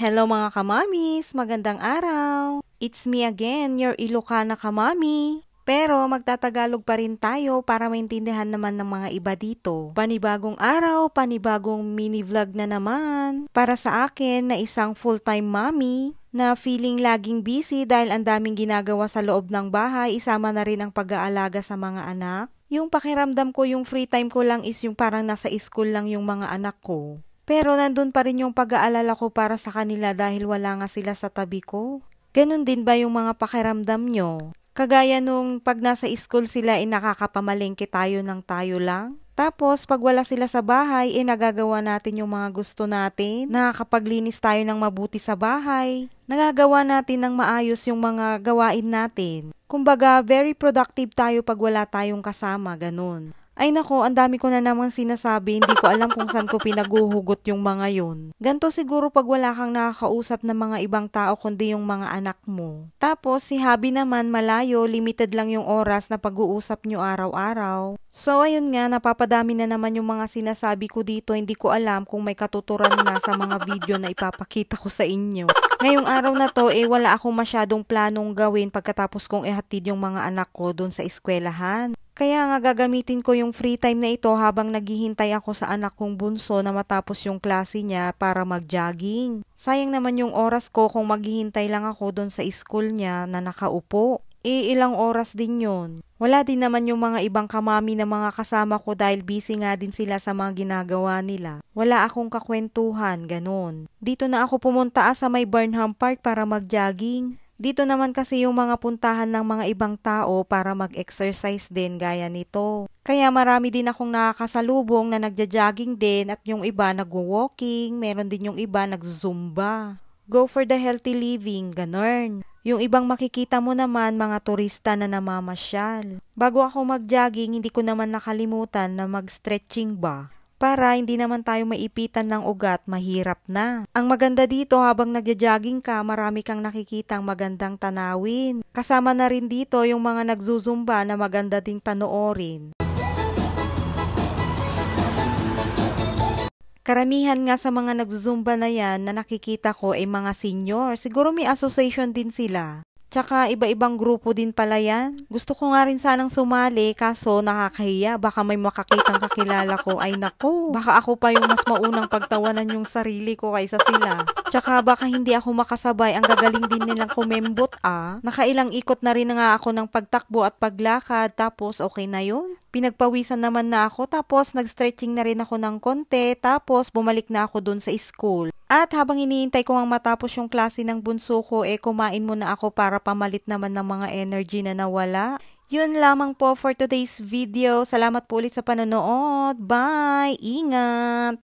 Hello mga kamamis, magandang araw! It's me again, your Ilocana kamami. Pero magtatagalog pa rin tayo para maintindihan naman ng mga iba dito. Panibagong araw, panibagong mini vlog na naman. Para sa akin na isang full-time mommy na feeling laging busy dahil ang daming ginagawa sa loob ng bahay, isama na rin ang pag-aalaga sa mga anak. Yung pakiramdam ko, yung free time ko lang is yung parang nasa school lang yung mga anak ko. Pero nandun pa rin yung pag-aalala ko para sa kanila dahil wala nga sila sa tabi ko. Ganon din ba yung mga pakiramdam nyo? Kagaya nung pag nasa school sila nakakapamalengke tayo ng tayo lang. Tapos pag wala sila sa bahay nagagawa natin yung mga gusto natin. Nakakapaglinis tayo ng mabuti sa bahay. Nagagawa natin ng maayos yung mga gawain natin. Kumbaga very productive tayo pag wala tayong kasama, ganun. Ay nako, ang dami ko na namang sinasabi, hindi ko alam kung saan ko pinaguhugot yung mga yun. Ganto siguro pag wala kang nakakausap ng mga ibang tao kundi yung mga anak mo. Tapos si Habi naman malayo, limited lang yung oras na pag-uusap nyo araw-araw. So ayun nga, napapadami na naman yung mga sinasabi ko dito, hindi ko alam kung may katuturan na sa mga video na ipapakita ko sa inyo. Ngayong araw na to, wala akong masyadong planong gawin pagkatapos kong ihatid yung mga anak ko doon sa eskwelahan. Kaya nga gagamitin ko yung free time na ito habang naghihintay ako sa anak kong bunso na matapos yung klase niya para mag-jogging. Sayang naman yung oras ko kung maghihintay lang ako doon sa school niya na nakaupo. Ilang oras din yun. Wala din naman yung mga ibang kamami na mga kasama ko dahil busy nga din sila sa mga ginagawa nila. Wala akong kakwentuhan, ganun. Dito na ako pumunta sa may Burnham Park para mag-jogging. Dito naman kasi yung mga puntahan ng mga ibang tao para mag-exercise din gaya nito. Kaya marami din akong nakakasalubong na nagja-jogging din at yung iba nagwo-walking, meron din yung iba nagzumba. Go for the healthy living, ganun. Yung ibang makikita mo naman mga turista na namamasyal. Bago ako mag-jogging, hindi ko naman nakalimutan na mag-stretching ba. Para hindi naman tayo maipitan ng ugat, mahirap na. Ang maganda dito habang nagja-jogging ka, marami kang nakikitang magandang tanawin. Kasama na rin dito yung mga nagzuzumba na maganda ding panoorin. Karamihan nga sa mga nagzuzumba na yan na nakikita ko ay mga senior. Siguro may association din sila. Tsaka iba-ibang grupo din pala yan. Gusto ko nga rin sanang sumali kaso nakakahiya. Baka may makakitang kakilala ko. Ay nako, baka ako pa yung mas maunang pagtawanan yung sarili ko kaysa sila. Tsaka baka hindi ako makasabay. Ang gagaling din nilang kumembot Nakailang ikot na rin nga ako ng pagtakbo at paglakad. Tapos okay na yun. Pinagpawisan naman na ako, tapos nag-stretching na rin ako ng konti, tapos bumalik na ako dun sa school. At habang iniintay ko ang matapos yung klase ng bunso ko, kumain muna ako para pamalit naman ng mga energy na nawala. Yun lamang po for today's video. Salamat po ulit sa panonood. Bye! Ingat!